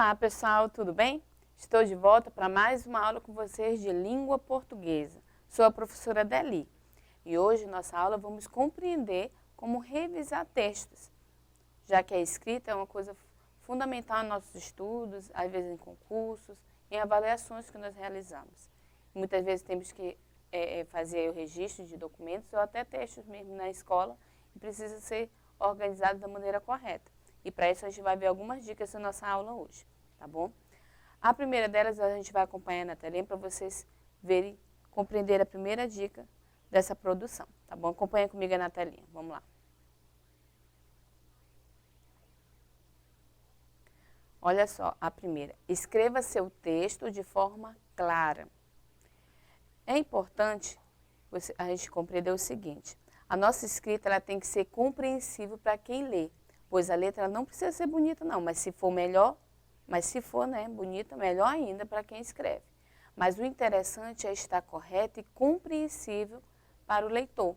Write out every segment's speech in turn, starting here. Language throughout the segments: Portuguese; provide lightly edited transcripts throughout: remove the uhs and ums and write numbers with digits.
Olá pessoal, tudo bem? Estou de volta para mais uma aula com vocês de língua portuguesa. Sou a professora Deli e hoje nossa aula vamos compreender como revisar textos, já que a escrita é uma coisa fundamental em nossos estudos, às vezes em concursos, em avaliações que nós realizamos. Muitas vezes temos que fazer o registro de documentos ou até textos mesmo na escola e precisa ser organizado da maneira correta. E para isso a gente vai ver algumas dicas na nossa aula hoje, tá bom? A primeira delas a gente vai acompanhar na telinha para vocês verem, compreender a primeira dica dessa produção, tá bom? Acompanha comigo na telinha, vamos lá. Olha só, a primeira, escreva seu texto de forma clara. É importante a gente compreender o seguinte, a nossa escrita ela tem que ser compreensível para quem lê, pois a letra não precisa ser bonita não, mas se for melhor, bonita, melhor ainda para quem escreve. Mas o interessante é estar correto e compreensível para o leitor,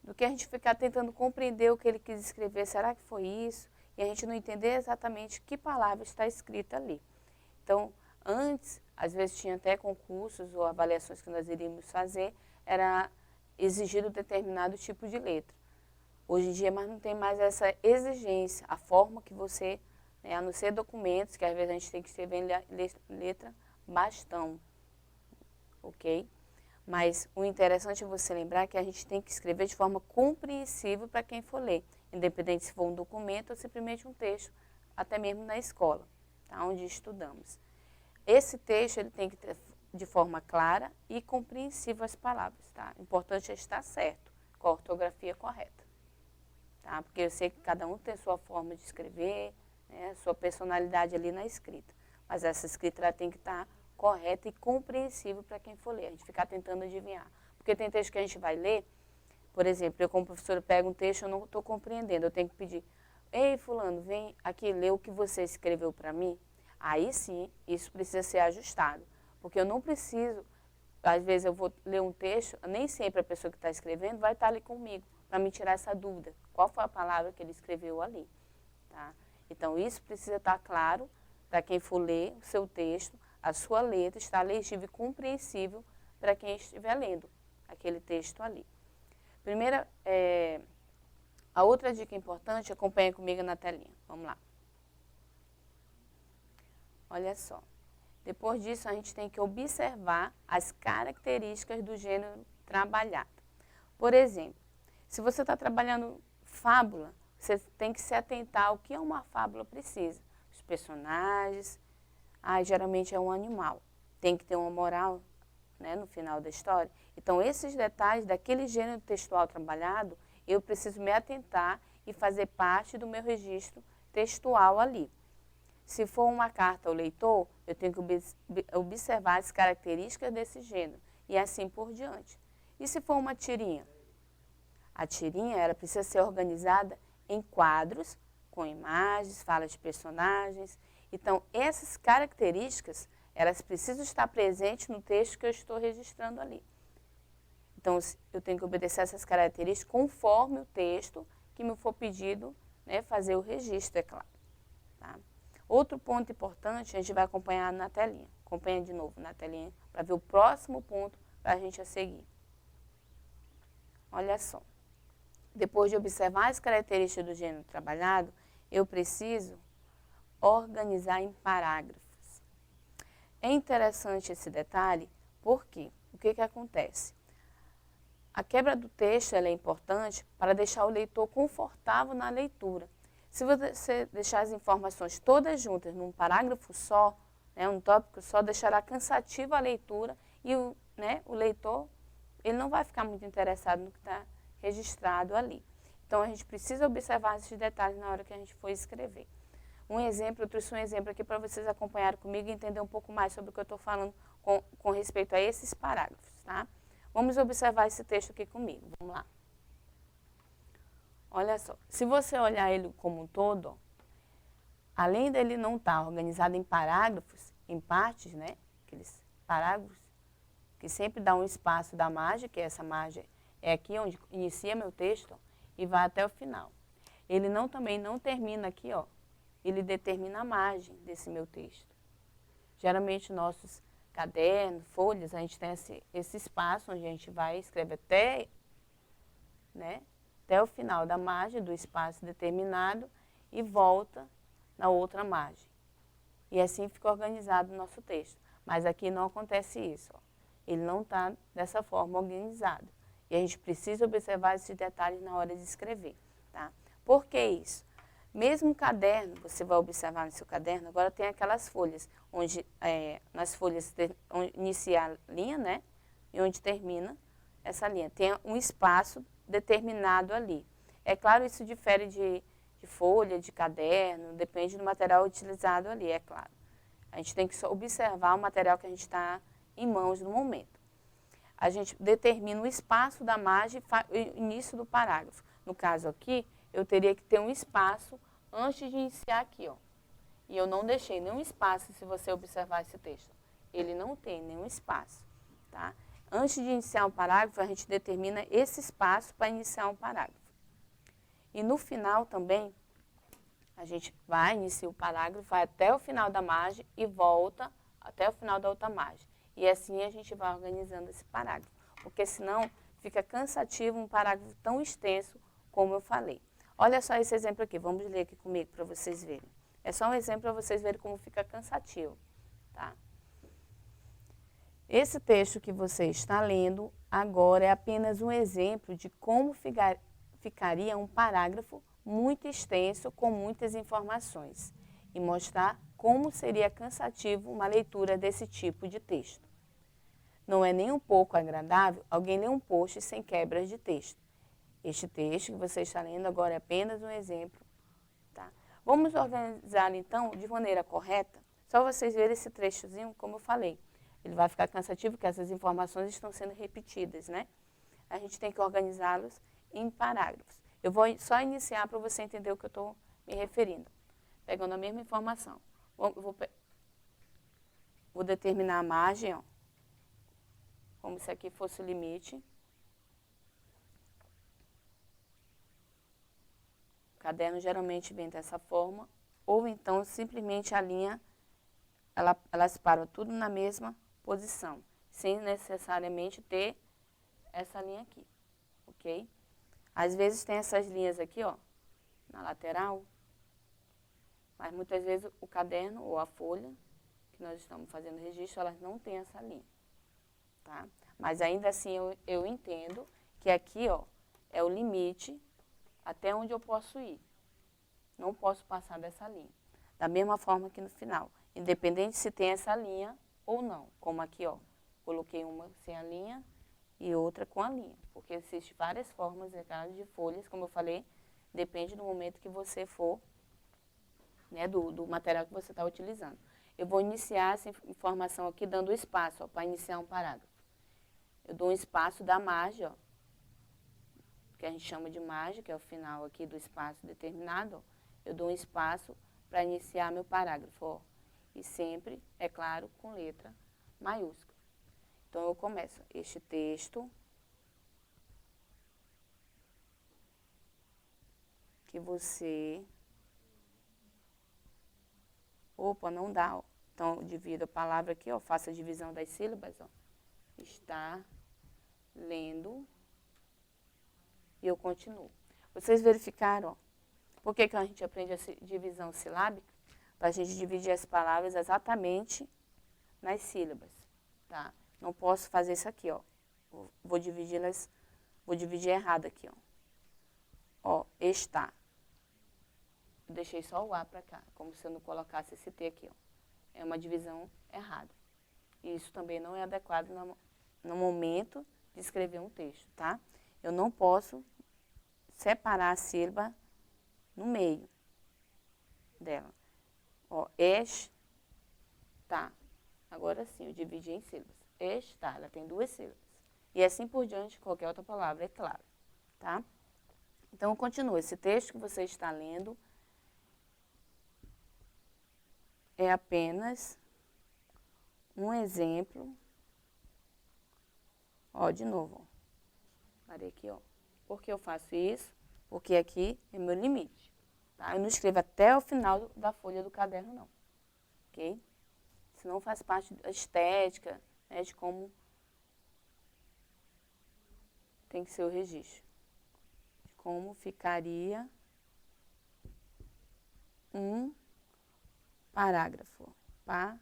do que a gente ficar tentando compreender o que ele quis escrever, será que foi isso? E a gente não entender exatamente que palavra está escrita ali. Então, antes, às vezes tinha até concursos ou avaliações que nós iríamos fazer, era exigido determinado tipo de letra. Hoje em dia, mas não tem mais essa exigência, a forma que você, a não ser documentos, que às vezes a gente tem que escrever em letra bastão, ok? Mas o interessante é você lembrar que a gente tem que escrever de forma compreensível para quem for ler, independente se for um documento ou simplesmente um texto, até mesmo na escola, tá? Onde estudamos. Esse texto ele tem que ter de forma clara e compreensível as palavras, tá? O importante é estar certo, com a ortografia correta. Tá? Porque eu sei que cada um tem sua forma de escrever, né, sua personalidade ali na escrita. Mas essa escrita ela tem que estar correta e compreensível para quem for ler. A gente ficar tentando adivinhar. Porque tem texto que a gente vai ler, por exemplo, eu como professora pego um texto e eu não estou compreendendo. Eu tenho que pedir, ei fulano, vem aqui ler o que você escreveu para mim. Aí sim, isso precisa ser ajustado. Porque eu não preciso, às vezes eu vou ler um texto, nem sempre a pessoa que está escrevendo vai estar ali comigo, para me tirar essa dúvida. Qual foi a palavra que ele escreveu ali? Tá? Então, isso precisa estar claro para quem for ler o seu texto, a sua letra está legível e compreensível para quem estiver lendo aquele texto ali. Primeira, a outra dica importante, acompanha comigo na telinha. Vamos lá. Olha só. Depois disso, a gente tem que observar as características do gênero trabalhado. Por exemplo, se você está trabalhando fábula, você tem que se atentar ao que uma fábula precisa. Os personagens, geralmente é um animal, tem que ter uma moral, né, no final da história. Então, esses detalhes daquele gênero textual trabalhado, eu preciso me atentar e fazer parte do meu registro textual ali. Se for uma carta ao leitor, eu tenho que observar as características desse gênero e assim por diante. E se for uma tirinha? A tirinha ela precisa ser organizada em quadros, com imagens, falas de personagens. Então, essas características, elas precisam estar presentes no texto que eu estou registrando ali. Então, eu tenho que obedecer essas características conforme o texto que me for pedido, né, fazer o registro, é claro. Tá? Outro ponto importante, a gente vai acompanhar na telinha. Acompanha de novo na telinha para ver o próximo ponto para a gente a seguir. Olha só. Depois de observar as características do gênero trabalhado, eu preciso organizar em parágrafos. É interessante esse detalhe, porque o que acontece? A quebra do texto ela é importante para deixar o leitor confortável na leitura. Se você deixar as informações todas juntas num parágrafo só, né, um tópico só, deixará cansativa a leitura e o leitor ele não vai ficar muito interessado no que está registrado ali. Então, a gente precisa observar esses detalhes na hora que a gente for escrever. Eu trouxe um exemplo aqui para vocês acompanharem comigo e entender um pouco mais sobre o que eu estou falando com respeito a esses parágrafos, tá? Vamos observar esse texto aqui comigo, vamos lá. Olha só, se você olhar ele como um todo, ó, além dele não estar organizado em parágrafos, em partes, né, aqueles parágrafos que sempre dá um espaço da margem, que essa margem é aqui onde inicia meu texto, ó, e vai até o final. Ele também não termina aqui, ó, ele determina a margem desse meu texto. Geralmente, nossos cadernos, folhas, a gente tem esse espaço onde a gente vai escrever até o final da margem do espaço determinado e volta na outra margem. E assim fica organizado o nosso texto. Mas aqui não acontece isso. Ó. Ele não está dessa forma organizado. E a gente precisa observar esses detalhes na hora de escrever. Tá? Por que isso? Mesmo caderno, você vai observar no seu caderno, agora tem aquelas folhas, onde nas folhas onde inicia a linha, né? E onde termina essa linha. Tem um espaço determinado ali. É claro, isso difere de folha, de caderno, depende do material utilizado ali, é claro. A gente tem que só observar o material que a gente está em mãos no momento. A gente determina o espaço da margem e o início do parágrafo. No caso aqui, eu teria que ter um espaço antes de iniciar aqui, ó. E eu não deixei nenhum espaço, se você observar esse texto. Ele não tem nenhum espaço, tá? Antes de iniciar um parágrafo, a gente determina esse espaço para iniciar um parágrafo. E no final também, a gente vai iniciar o parágrafo, vai até o final da margem e volta até o final da outra margem. E assim a gente vai organizando esse parágrafo. Porque senão fica cansativo um parágrafo tão extenso como eu falei. Olha só esse exemplo aqui, vamos ler aqui comigo para vocês verem. É só um exemplo para vocês verem como fica cansativo, tá? Esse texto que você está lendo agora é apenas um exemplo de como ficaria um parágrafo muito extenso com muitas informações e mostrar como seria cansativo uma leitura desse tipo de texto. Não é nem um pouco agradável alguém ler um post sem quebras de texto. Este texto que você está lendo agora é apenas um exemplo. Tá? Vamos organizar então de maneira correta. Só vocês verem esse trechozinho, como eu falei. Ele vai ficar cansativo porque essas informações estão sendo repetidas, né? A gente tem que organizá-los em parágrafos. Eu vou só iniciar para você entender o que eu estou me referindo. Pegando a mesma informação. Vou determinar a margem, ó, como se aqui fosse o limite. O caderno geralmente vem dessa forma. Ou então, simplesmente a linha, elas param tudo na mesma posição, sem necessariamente ter essa linha aqui, ok? Às vezes tem essas linhas aqui, ó, na lateral, mas muitas vezes o caderno ou a folha que nós estamos fazendo registro, elas não têm essa linha, tá? Mas ainda assim eu entendo que aqui, ó, é o limite até onde eu posso ir. Não posso passar dessa linha. Da mesma forma que no final, independente se tem essa linha ou não, como aqui, ó, coloquei uma sem a linha e outra com a linha, porque existem várias formas de folhas, como eu falei, depende do momento que você for, né, do material que você está utilizando. Eu vou iniciar essa informação aqui dando espaço para iniciar um parágrafo. Eu dou um espaço da margem, ó, que a gente chama de margem, que é o final aqui do espaço determinado, ó, eu dou um espaço para iniciar meu parágrafo, ó, e sempre, é claro, com letra maiúscula. Então, eu começo este texto que você... Opa, não dá, ó. Então, eu divido a palavra aqui, ó, faço a divisão das sílabas, ó. Está lendo e eu continuo. Vocês verificaram, ó, por que a gente aprende a divisão silábica? Para a gente dividir as palavras exatamente nas sílabas, tá? Não posso fazer isso aqui, ó. Vou dividir errado aqui, ó. Ó, está. Eu deixei só o A para cá, como se eu não colocasse esse T aqui, ó. É uma divisão errada. E isso também não é adequado no momento de escrever um texto, tá? Eu não posso separar a sílaba no meio dela. Ó, está. Agora sim, eu dividi em sílabas. Está, ela tem 2 sílabas. E assim por diante, qualquer outra palavra, é claro. Tá? Então, continua. Esse texto que você está lendo é apenas um exemplo. Ó, de novo. Ó. Parei aqui, ó. Por que eu faço isso? Porque aqui é meu limite. Tá? Eu não escrevo até o final da folha do caderno, não. Ok? Senão faz parte da estética, né, de como tem que ser o registro. De como ficaria um parágrafo. Parágrafo.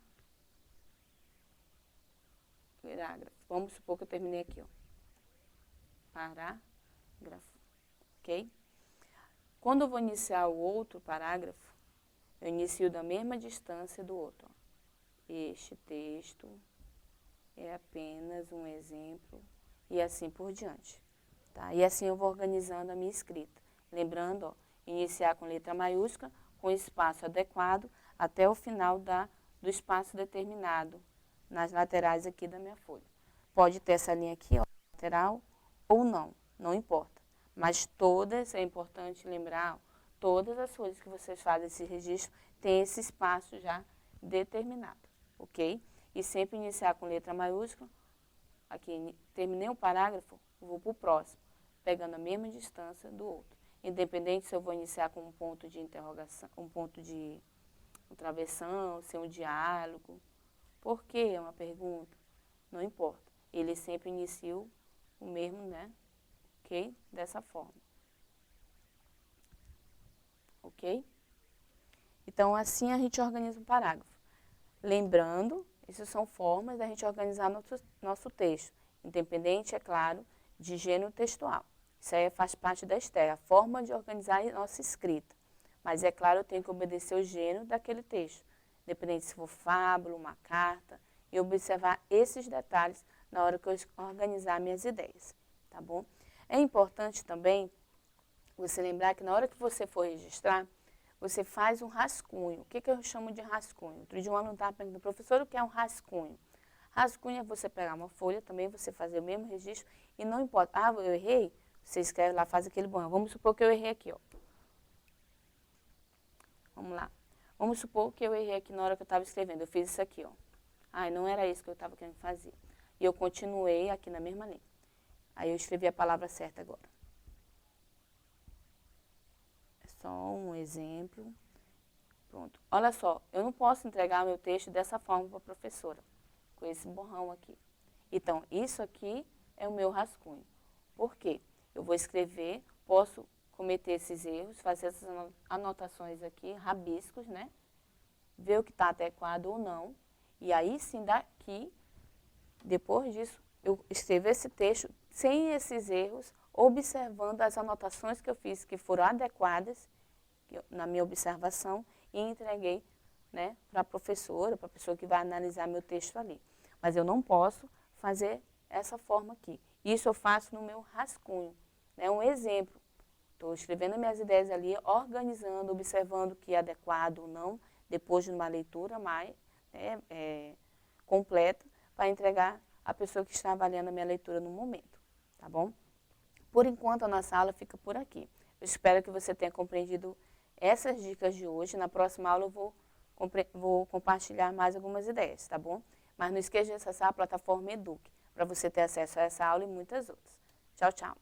Vamos supor que eu terminei aqui, ó. Parágrafo. Ok? Quando eu vou iniciar o outro parágrafo, eu inicio da mesma distância do outro. Ó. Este texto é apenas um exemplo e assim por diante. Tá? E assim eu vou organizando a minha escrita. Lembrando, ó, iniciar com letra maiúscula, com espaço adequado, até o final do espaço determinado, nas laterais aqui da minha folha. Pode ter essa linha aqui, ó, lateral, ou não, não importa. Mas todas, é importante lembrar, ó, todas as folhas que vocês fazem esse registro, tem esse espaço já determinado, ok? E sempre iniciar com letra maiúscula. Aqui, terminei um parágrafo, vou para o próximo, pegando a mesma distância do outro. Independente se eu vou iniciar com um ponto de interrogação, um ponto de travessão, se é um diálogo. Por quê? É uma pergunta. Não importa. Ele sempre inicia o mesmo, né? Ok? Dessa forma. Ok? Então, assim a gente organiza um parágrafo. Lembrando, essas são formas da gente organizar nosso texto. Independente, é claro, de gênero textual. Isso aí faz parte da estética, a forma de organizar a nossa escrita. Mas, é claro, eu tenho que obedecer o gênero daquele texto. Independente se for fábula, uma carta, e observar esses detalhes na hora que eu organizar minhas ideias. Tá bom? É importante também você lembrar que na hora que você for registrar, você faz um rascunho. O que eu chamo de rascunho? Outro dia um aluno estava perguntando, professor, o que é um rascunho? Rascunho é você pegar uma folha, também você fazer o mesmo registro, e não importa, ah, eu errei, você escreve lá, faz aquele borrão. Vamos supor que eu errei aqui, ó. Vamos lá. Vamos supor que eu errei aqui na hora que eu estava escrevendo, eu fiz isso aqui, ó. Ah, não era isso que eu estava querendo fazer. E eu continuei aqui na mesma linha. Aí eu escrevi a palavra certa agora. É só um exemplo. Pronto. Olha só, eu não posso entregar meu texto dessa forma para a professora, com esse borrão aqui. Então, isso aqui é o meu rascunho. Por quê? Eu vou escrever, posso cometer esses erros, fazer essas anotações aqui, rabiscos, né? Ver o que está adequado ou não. E aí sim, daqui, depois disso, eu escrevo esse texto sem esses erros, observando as anotações que eu fiz, que foram adequadas na minha observação, e entreguei, né, para a professora, para a pessoa que vai analisar meu texto ali. Mas eu não posso fazer essa forma aqui. Isso eu faço no meu rascunho. É um exemplo. Estou escrevendo minhas ideias ali, organizando, observando o que é adequado ou não, depois de uma leitura mais completa, para entregar à pessoa que está avaliando a minha leitura no momento. Tá bom? Por enquanto, a nossa aula fica por aqui. Eu espero que você tenha compreendido essas dicas de hoje. Na próxima aula eu vou compartilhar mais algumas ideias, tá bom? Mas não esqueça de acessar a plataforma Eduque, para você ter acesso a essa aula e muitas outras. Tchau, tchau.